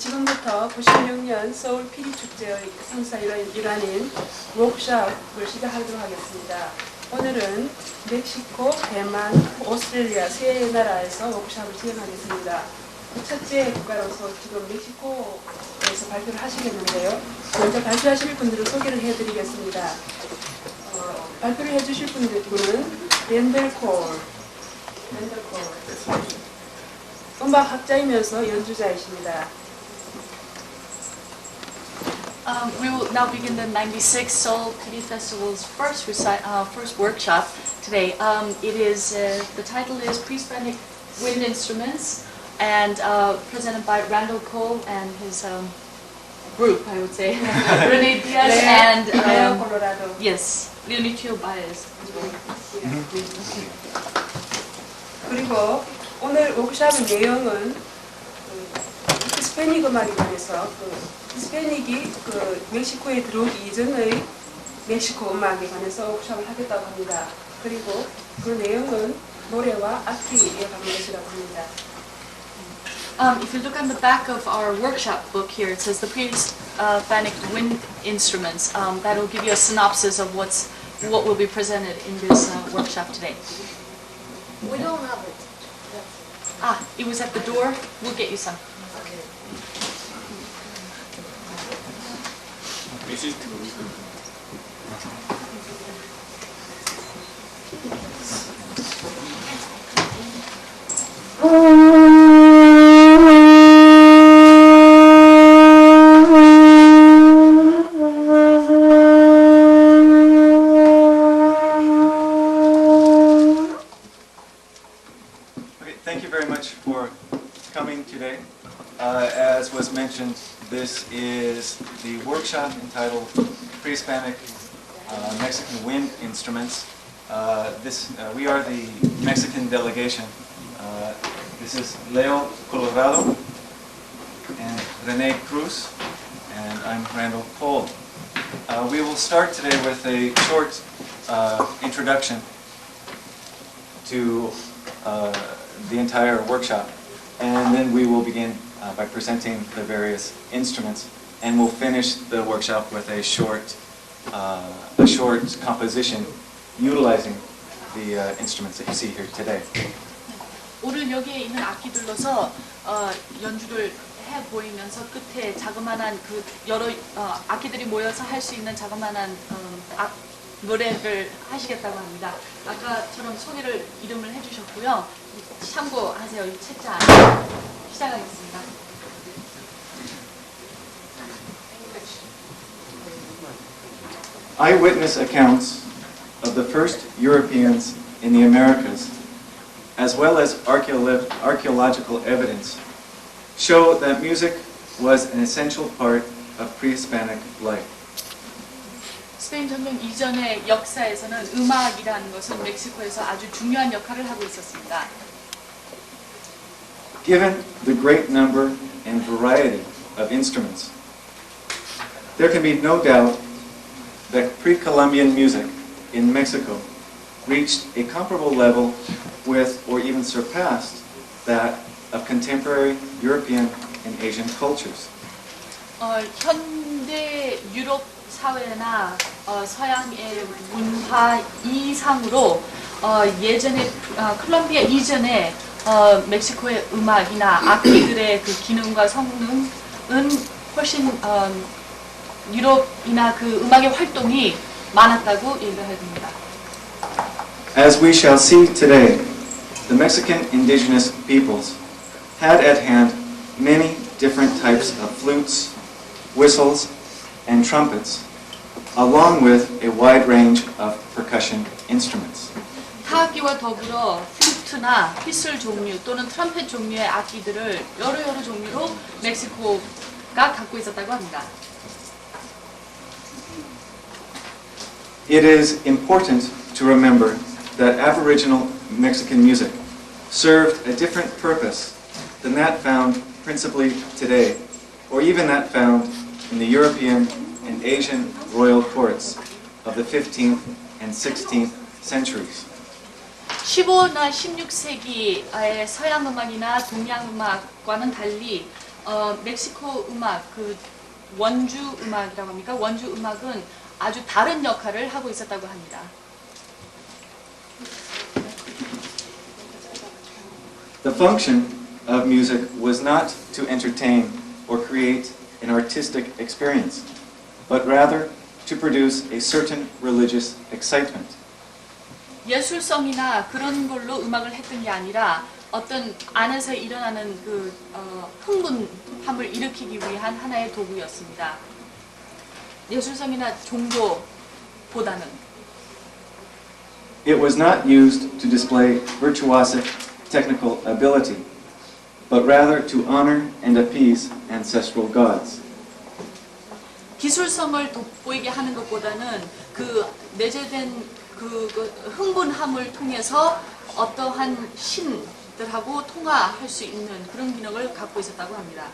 지금부터 96년 서울 피리축제의 행사 일환인 워크샵을 시작하도록 하겠습니다. 오늘은 멕시코, 대만, 오스트레일리아 세 나라에서 워크샵을 진행하겠습니다. 첫째 국가로서 지금 멕시코에서 발표를 하시겠는데요. 먼저 발표하실 분들을 소개를 해드리겠습니다. 발표를 해주실 분은 렌델콜, 음악학자이면서 연주자이십니다. We will now begin the 96 Seoul Piri Festival's first workshop today. The title is Pre-Hispanic Wind Instruments, and presented by Randall Cole and his group, I would say. Rene Diaz and Colorado. Yes, Leonicio Baez. 그리고 오늘 워크샵의 내용은 히스패닉 음악에 관해서 히스패닉이 멕시코에 들어오기 이전의 멕시코 음악에 관해서 워크샵을 하겠다고 합니다. 그리고 그 내용은 노래와 악기에 관한 것이라고 합니다. If you look on the back of our workshop book here, it says the pre-Hispanic wind instruments. That will give you a synopsis of what will be presented in this workshop today. We don't have it. It was at the door. We'll get you some. Thank you very much for coming today. As was mentioned, this is the workshop entitled Pre-Hispanic Mexican Wind Instruments. We are the Mexican delegation. This is Leo Colorado and Rene Cruz, and I'm Randall Cole. We will start today with a short introduction to the entire workshop, and then we will begin by presenting the various instruments, and we'll finish the workshop with a short composition utilizing the instruments that you see here today. 오늘 여기에 있는 악기들로서 연주를 해 보이면서 끝에 자그마한 그 여러 악기들이 모여서 할 수 있는 자그마한 노래를 하시겠다고 합니다. 아까처럼 소개를 이름을 해주셨고요. 참고하세요. 이 책자 안에 시작하겠습니다. Eyewitness accounts of the first Europeans in the Americas, as well as archaeological evidence, show that music was an essential part of pre-Hispanic life. 스페인 전쟁 이전의 역사에서는 음악이라는 것은 멕시코에서 아주 중요한 역할을 하고 있었습니다. Given the great number and variety of instruments, there can be no doubt that pre-Columbian music in Mexico reached a comparable level with or even surpassed that of contemporary European and Asian cultures. 현대 유럽 사회나 서양의 문화 이상으로 예전에 콜롬비아 이전에 멕시코의 음악이나 악기들의 그 기능과 성능은 훨씬 유럽이나 그 음악의 활동이 많았다고 얘기를 해줍니다. As we shall see today, the Mexican indigenous peoples had at hand many different types of flutes, whistles, and trumpets, along with a wide range of percussion instruments. 타악기와 더불어 플루트나 휘슬 종류 또는 트럼펫 종류의 악기들을 여러 종류로 멕시코가 갖고 있었다고 합니다. It is important to remember that Aboriginal Mexican music served a different purpose than that found principally today, or even that found in the European and Asian royal courts of the 15th and 16th centuries. 15나 16세기의 서양 음악이나 동양 음악과는 달리 멕시코 음악, 그 원주 음악이라고 합니까? 원주 음악은 아주 다른 역할을 하고 있었다고 합니다. The function of music was not to entertain or create an artistic experience, but rather to produce a certain religious excitement. 예술성이나 그런 걸로 음악을 했던 게 아니라 어떤 안에서 일어나는 그 흥분함을 일으키기 위한 하나의 도구였습니다. 예술성이나 종교보다는. It was not used to display virtuosic technical ability, but rather to honor and appease ancestral gods. 기술성을 돋보이게 하는 것보다는 그 내재된 그 흥분함을 통해서 어떠한 신들하고 통화할 수 있는 그런 기능을 갖고 있었다고 합니다.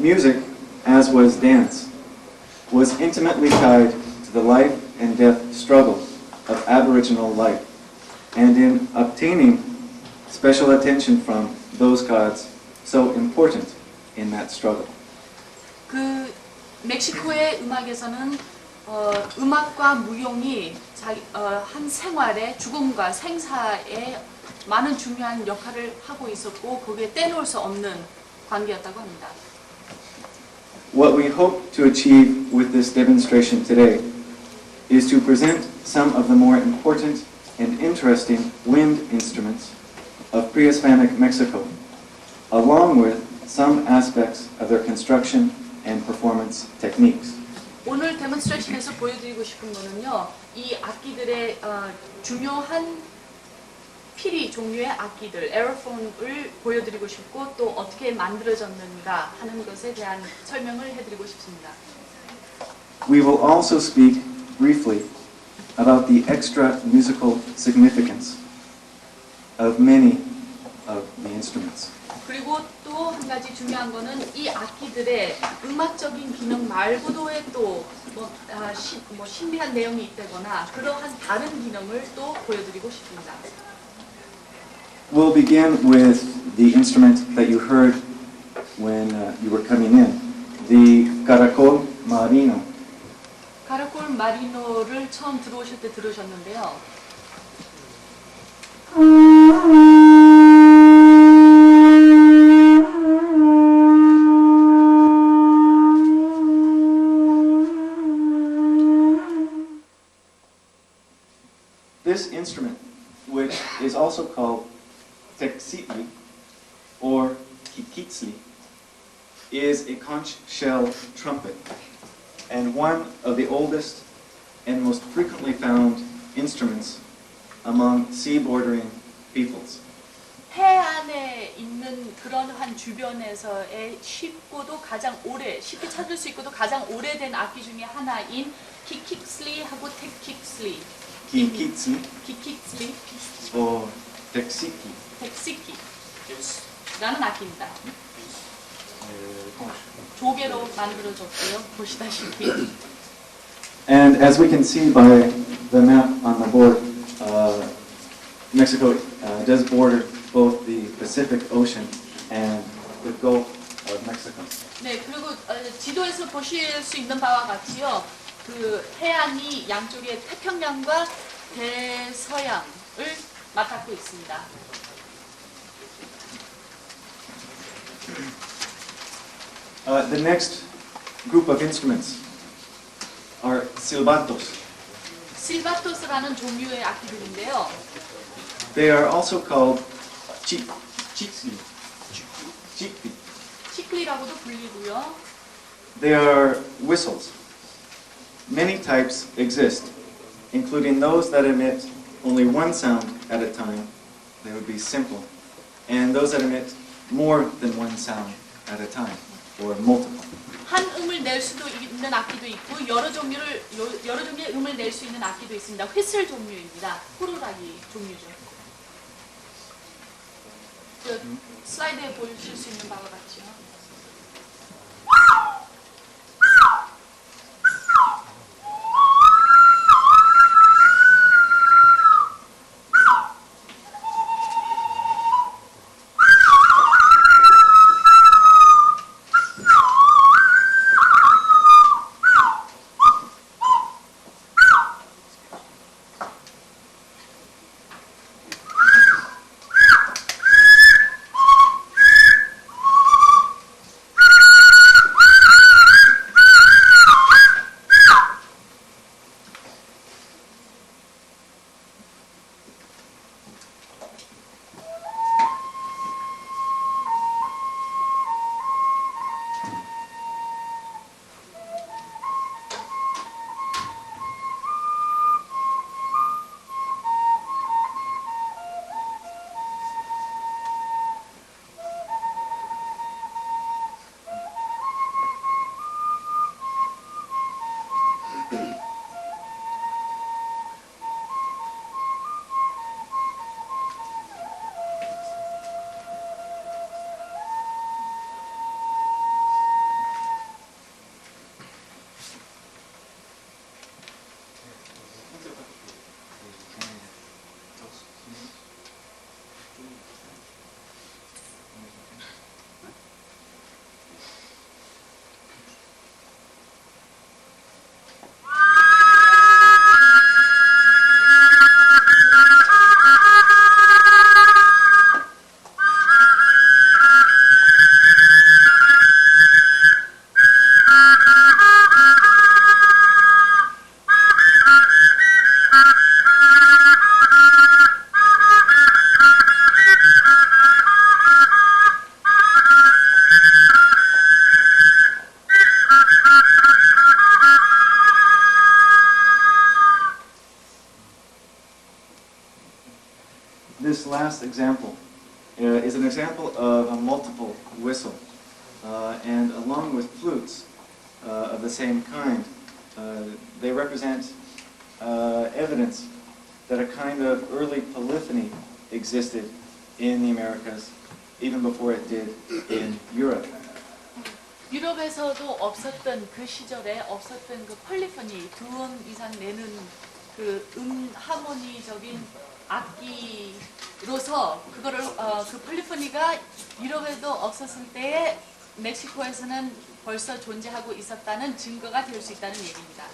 Music, as was dance, was intimately tied to the life and death struggle of Aboriginal life, and in obtaining special attention from those gods so important in that struggle. 그 멕시코의 음악에서는 음악과 무용이 한 생활의 죽음과 생사에 많은 중요한 역할을 하고 있었고 거기에 떼놓을 수 없는 관계였다고 합니다. What we hope to achieve with this demonstration today is to present some of the more important and interesting wind instruments of pre-Hispanic Mexico, along with some aspects of their construction and performance techniques. 오늘 데몬스트레이션에서 보여드리고 싶은 거는요, 이 악기들의 중요한 피리 종류의 악기들, 에어폰을 보여드리고 싶고 또 어떻게 만들어졌는가 하는 것에 대한 설명을 해드리고 싶습니다. We will also speak briefly about the extra musical significance of many of the instruments. 그리고 또 한 가지 중요한 거는 이 악기들의 음악적인 기능 말고도의 또 신비한 내용이 있다거나 그러한 다른 기능을 또 보여드리고 싶습니다. We'll begin with the instrument that you heard when you were coming in, the caracol marino. 카라콜 마리노를 처음 들어오실 때 들으셨는데요. This instrument, which is also called texitli or kikitsli, is a conch shell trumpet and one of the oldest and most frequently found instruments among sea-bordering peoples. 해안에 있는 그러한 주변에서의 쉽고도 가장 쉽게 찾을 수 있고도 가장 오래된 악기 중에 하나인 키킥슬리하고 텍킥슬리. Kikitsli 키킥슬리, or texitli. 텍시키라는 악기입니다. 조개로 만들어졌고요. 보시다시피. And as we can see by the map on the board, Mexico does border both the Pacific Ocean and the Gulf of Mexico. 네, 그리고 지도에서 보실 수 있는 바와 같이요. 그 해안이 양쪽에 태평양과 대서양을 맞닿고 있습니다. The next group of instruments are silbatos. 실바토스라는 종류의 악기들인데요. They are also called chikli. 치클리라고도 불리고요. They are whistles. Many types exist, including those that emit only one sound at a time. They would be simple. And those that emit more than one sound at a time, or multiple. 한 음을 낼 수도 있는 악기도 있고 여러 종류의 음을 낼 수 있는 악기도 있습니다. 휘슬 종류입니다. 호루라기 종류죠. 그 슬라이드에 보실 수 있는 바와 같죠. This last example is an example of a multiple whistle. And along with flutes of the same kind, they represent evidence that a kind of early polyphony existed in the Americas, even before it did in Europe. 유럽에서도 없었던 그 시절에 없었던 그 폴리포니 두 음 이상 내는 그 하모니적인 악기로서 그거를 그 폴리포니가 유럽에도 없었을 때에 멕시코에서는 벌써 존재하고 있었다는 증거가 될 수 있다는 얘기입니다.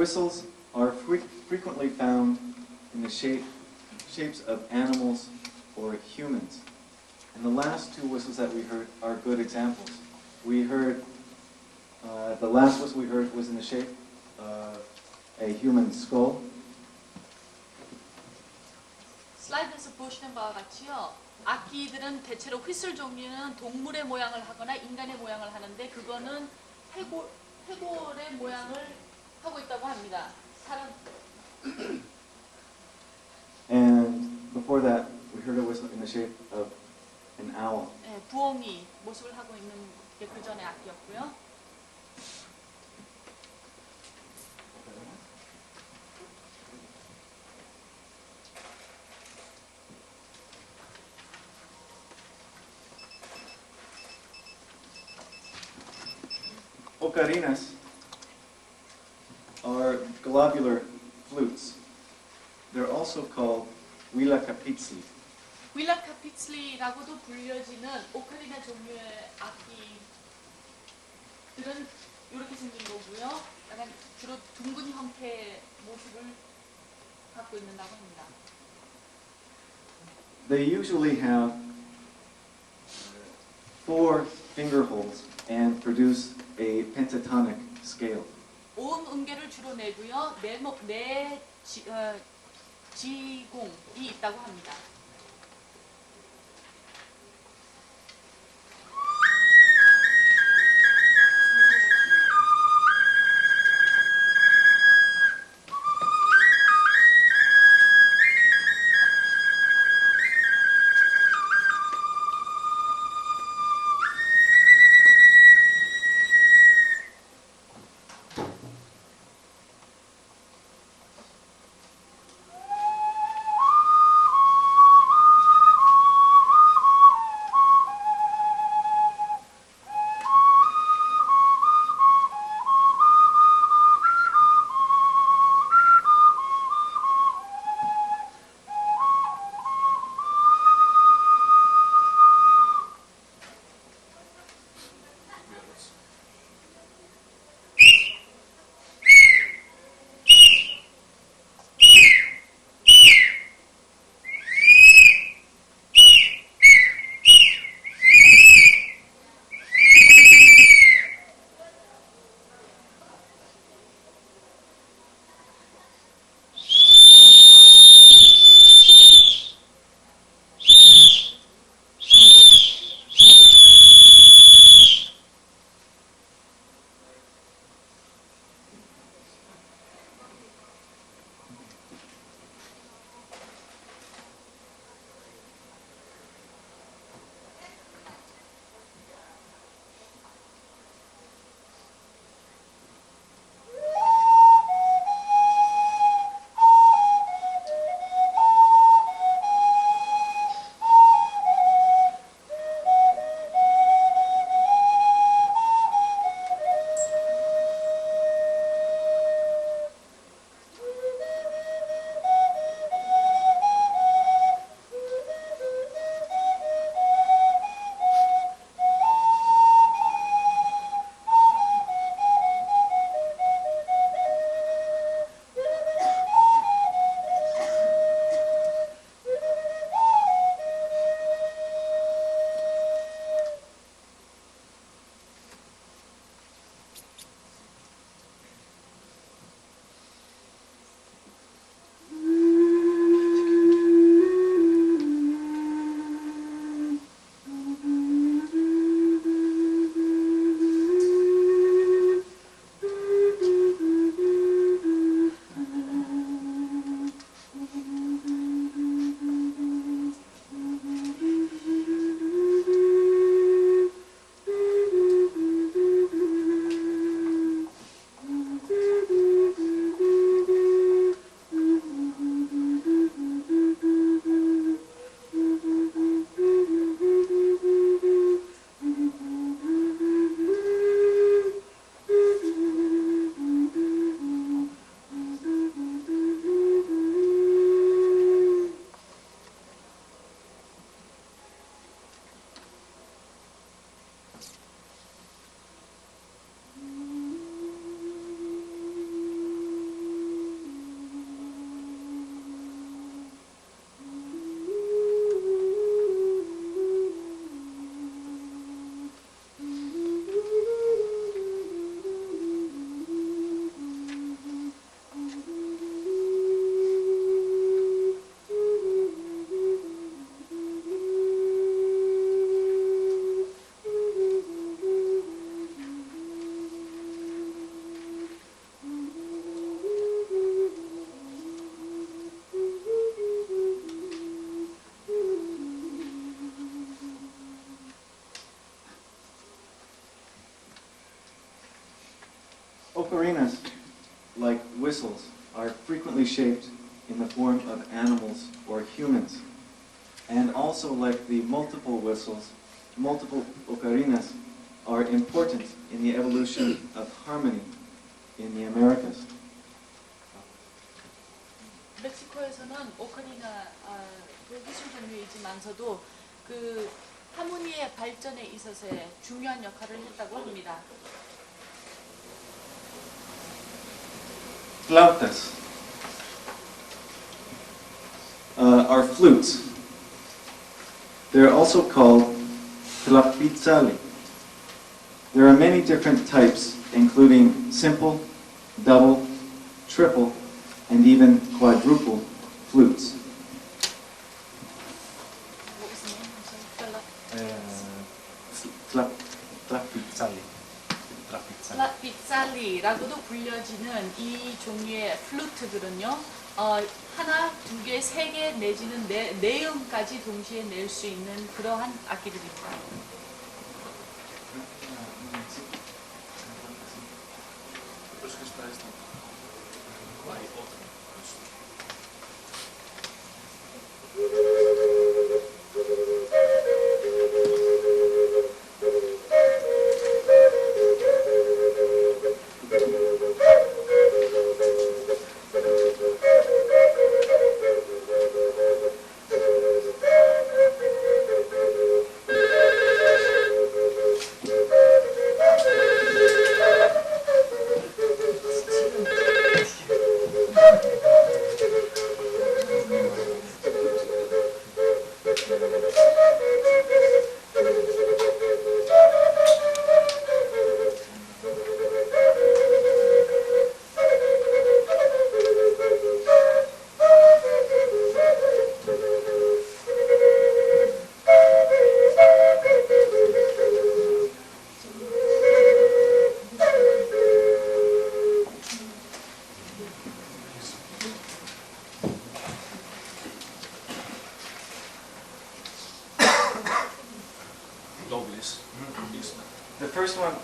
bristles are frequently found in the shapes of animals or humans. And the last two whistles that we heard are good examples. We heard, the last whistle we heard was in the shape of a human skull. 슬라이드에서 보시는 바와 같이요. 악기들은 대체로 휘슬 종류는 동물의 모양을 하거나 인간의 모양을 하는데 그거는 해골의 모양을 하고 있다고 합니다. 사람. And before that, we heard a whistle in the shape of an owl. 네, 부엉이 모습을 하고 있는 게 그 전에 악기였고요. Ocarinas are globular flutes. They're also called huilacapitzi. 윌라카피츠리라고도 불려지는 오카리나 종류의 악기들은 이렇게 생긴 거고요. 약간 주로 둥근 형태의 모습을 갖고 있는다고 합니다. They usually have 4 finger holes and produce a pentatonic scale. 오음 음계를 주로 내고요. 지공이 있다고 합니다. ocarinas, like whistles, are frequently shaped in the form of animals or humans. And also, like the multiple whistles, multiple ocarinas are important in the evolution of harmony in the Americas. 멕시코에서는 오카리나 그 기술 종류이지만서도 그 하모니의 발전에 있어서의 중요한 역할을 했다고 합니다. Flautas are flutes. They're also called tlapizali. There are many different types, including simple, double, triple, and even quadruple flutes. What was the name? I'm sorry. 락비살리라고도 불려지는 이 종류의 플루트들은요, 하나, 두 개, 세 개 내지는 네 음까지 동시에 낼 수 있는 그러한 악기들입니다.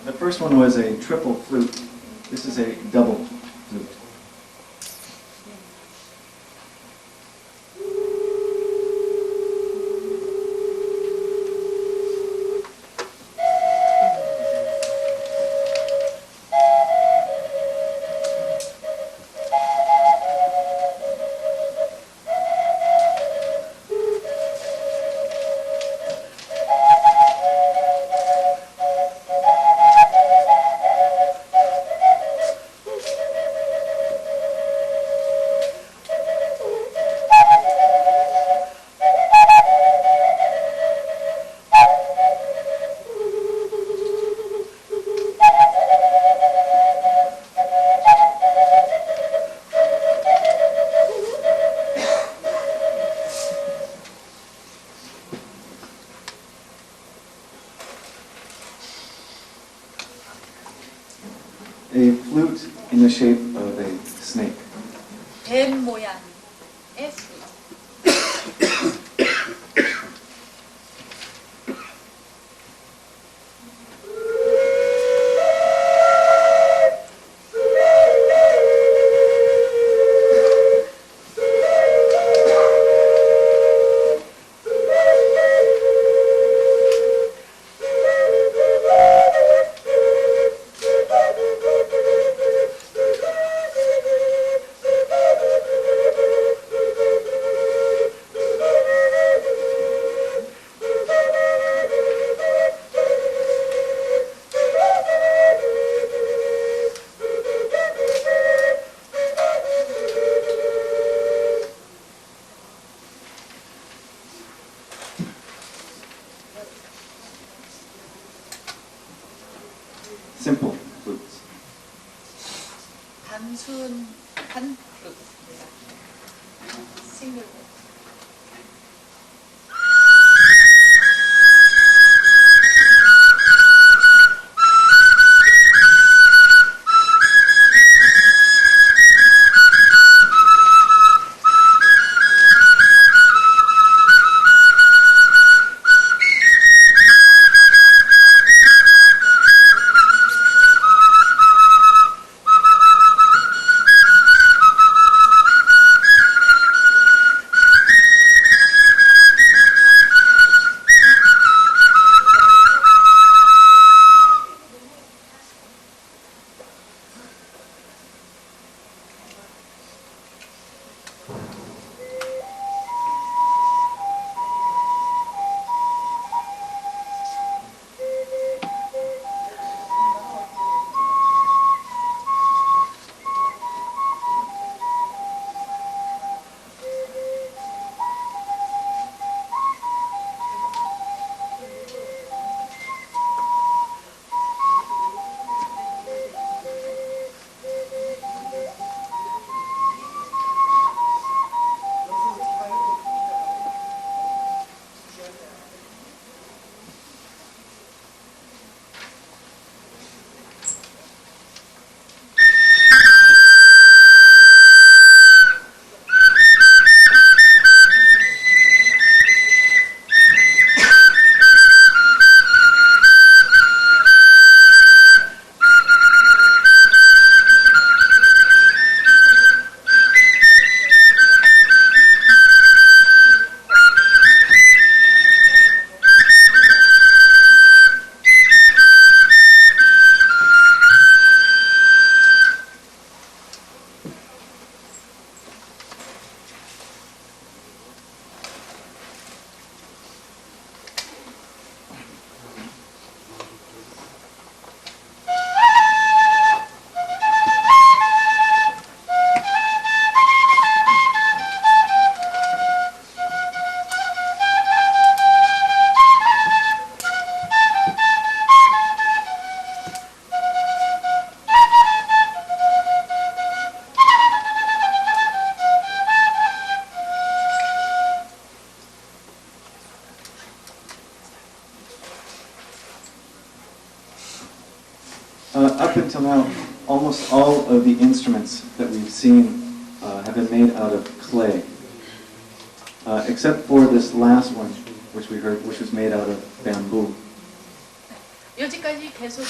The first one was a triple flute. This is a double flute. A flute in the shape of a snake. 뱀 모양의 플루트. Simple flutes. 단순한 플루트입니다. 싱글. up until now, almost all of the instruments that we've seen have been made out of clay, except for this last one, which we heard, which was made out of bamboo. 여기까지 계속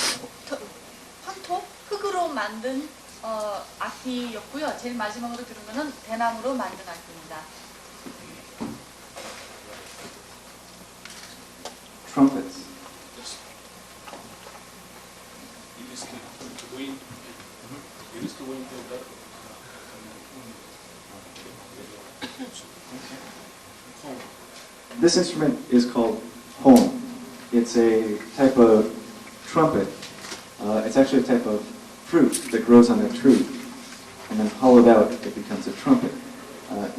황토, 흙으로 만든 악기였고요. 제일 마지막으로 들은 거는 대나무로 만든 악기입니다. Trumpets. This instrument is called home. It's a type of trumpet. It's actually a type of fruit that grows on a tree, and then hollowed out, it becomes a trumpet.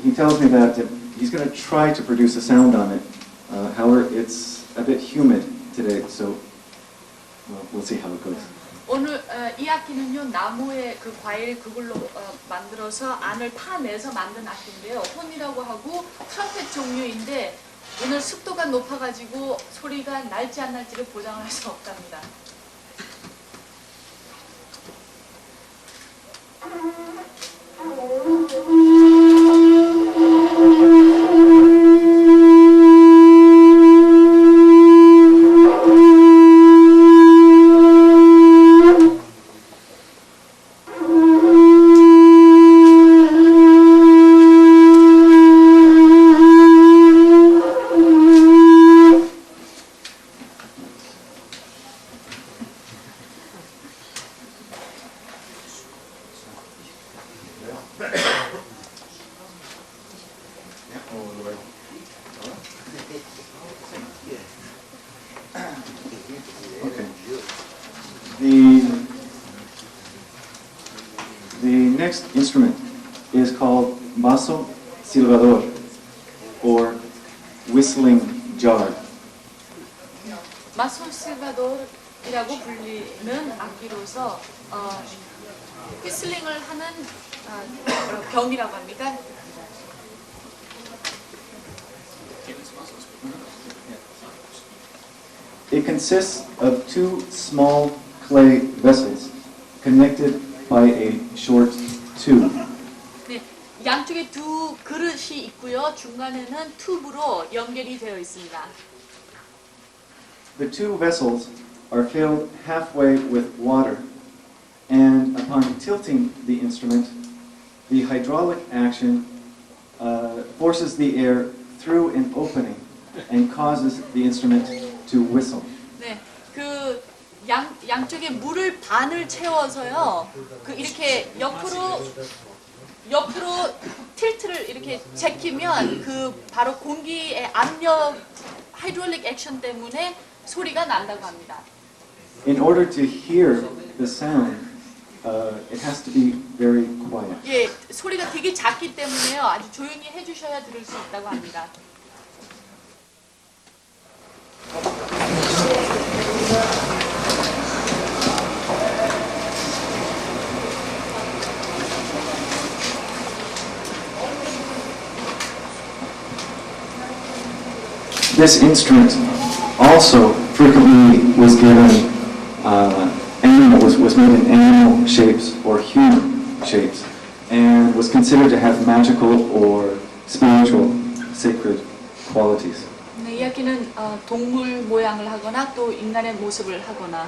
He tells me that he's going to try to produce a sound on it. However, it's a bit humid today, so we'll see how it goes. 오늘 이 악기는요, 나무의 그 과일 그걸로 만들어서 안을 파내서 만든 악기인데요. 혼이라고 하고 트럼펫 종류인데 오늘 습도가 높아가지고 소리가 날지 안 날지를 보장할 수 없답니다. The next instrument is called basso silbador, or whistling jar. 마소 실바도르이라고 불리는 악기로서 휘슬링을 하는 병이라고 합니까? It consists of two small clay vessels connected by a short tube. 네, 양쪽에 두 그릇이 있고요. 중간에는 튜브로 연결이 되어 있습니다. The two vessels are filled halfway with water, and upon tilting the instrument, the hydraulic action forces the air through an opening and causes the instrument to whistle. 네, 그 양쪽에 물을 반을 채워서요. 그 이렇게 옆으로 틸트를 이렇게 제끼면 그 바로 공기의 압력 하이드롤릭 액션 때문에 소리가 난다고 합니다. In order to hear the sound, it has to be very quiet. 예, 소리가 되게 작기 때문에요. 아주 조용히 해주셔야 들을 수 있다고 합니다. This instrument also frequently was given was made in animal shapes or human shapes, and was considered to have magical or spiritual sacred qualities. 네, 이 악기는 동물 모양을 하거나 또 인간의 모습을 하거나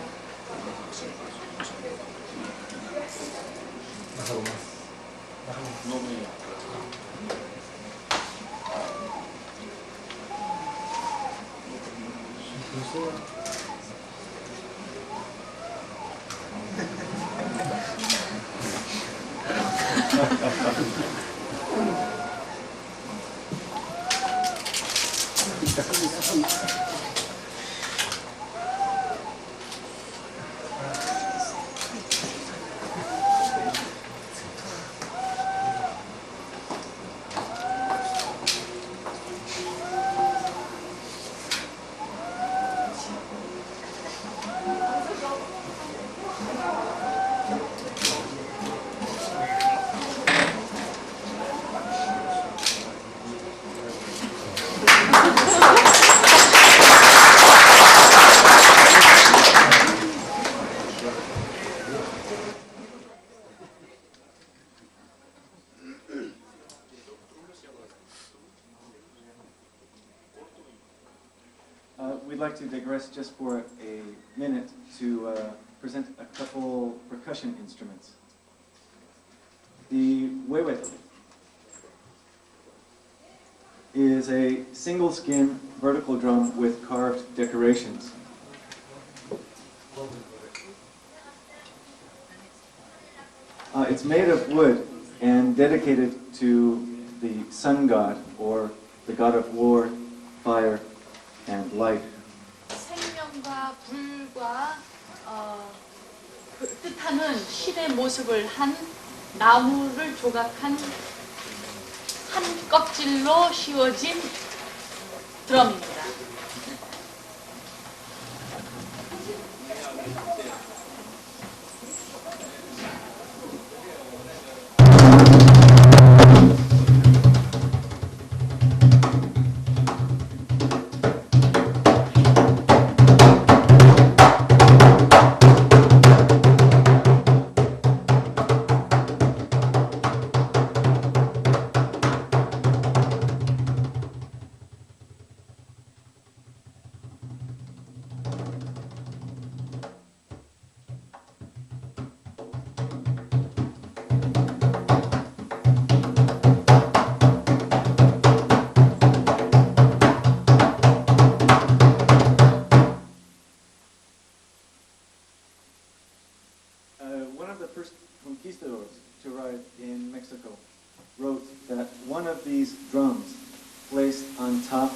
we'd like to digress just for a minute to present a couple percussion instruments. The huehuete is a single skin vertical drum with carved decorations. It's made of wood and dedicated to the sun god, or the god of war, fire, and life. 생명과 불과 뜻하는 신의 모습을 한 나무를 조각한 한 껍질로 씌워진 드럼입니다. One of the first conquistadors to arrive in Mexico wrote that one of these drums placed on top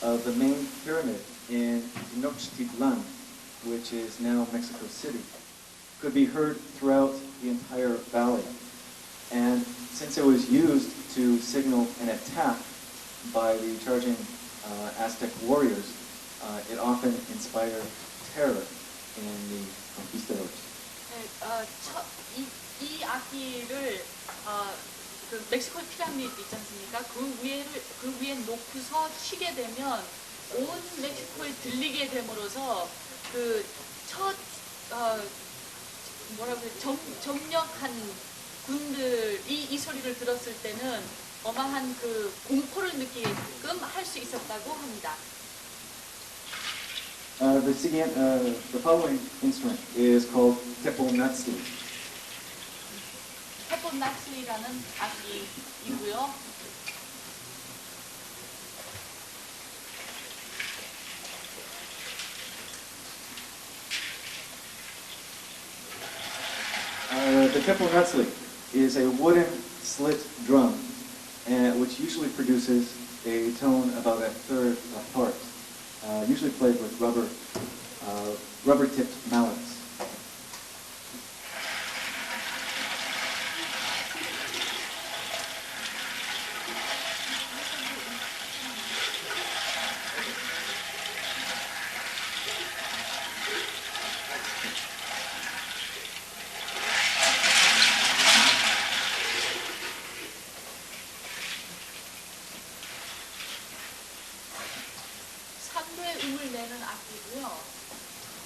of the main pyramid in Tenochtitlan, which is now Mexico City, could be heard throughout the entire valley. And since it was used to signal an attack by the charging Aztec warriors, it often inspired terror in the conquistadors. 이 악기를 그 멕시코 피라미드 있지 않습니까? 그 위에 놓고서 치게 되면 온 멕시코에 들리게 됨으로써 그 첫 점령한 군들이 이 소리를 들었을 때는 어마한 그 공포를 느끼게끔 할 수 있었다고 합니다. The following instrument is called teponatzli. 테포나츠리라는 악기이고요. The teponatzli is a wooden slit drum, which usually produces a tone about a third apart. Usually played with rubber-tipped mallets. 음을 내는 악기고요.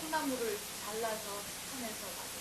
콩나물을 잘라서 산에서 만든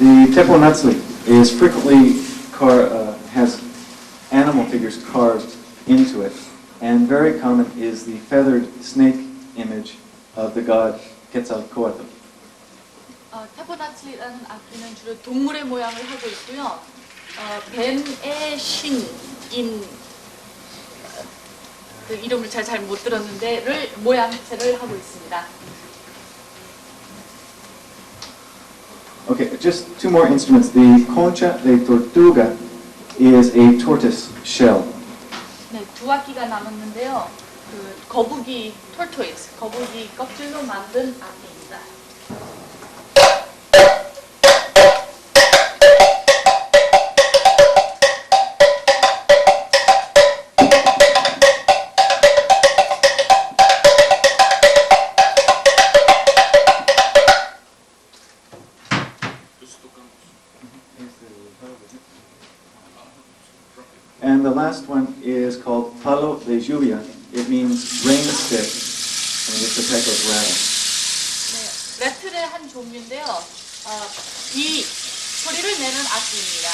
The teponatzli is frequently has animal figures carved into it, and very common is the feathered snake image of the god Quetzalcoatl. 테포나츠리라는 악기는 주로 동물의 모양을 하고 있고요. 뱀의 신인 그 이름을 잘 못 들었는데를 모양새를 하고 있습니다. Okay, just two more instruments. The concha de tortuga is a tortoise shell. 네, 네, 두 악기가 남았는데요. 그 거북이 tortoise, 거북이 껍질로 만든 악기입니다. And the last one is called palo de lluvia. It means rain stick, and it's a type of rattle. 네, 레틀의 한 종류인데요. 이 소리를 내는 악기입니다.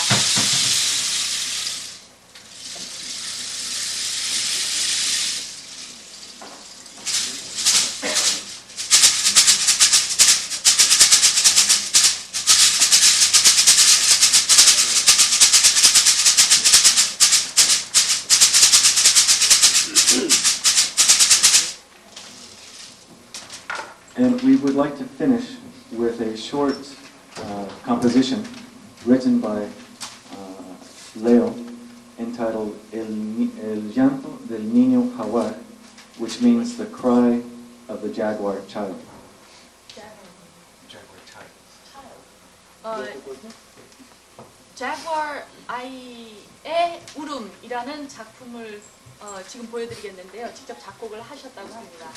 And we would like to finish with a short composition written by Leo entitled El llanto del niño jaguar, which means the cry of the jaguar child. 자구아 아이의 울음이라는 작품을 지금 보여드리겠는데요. 직접 작곡을 하셨다고 합니다.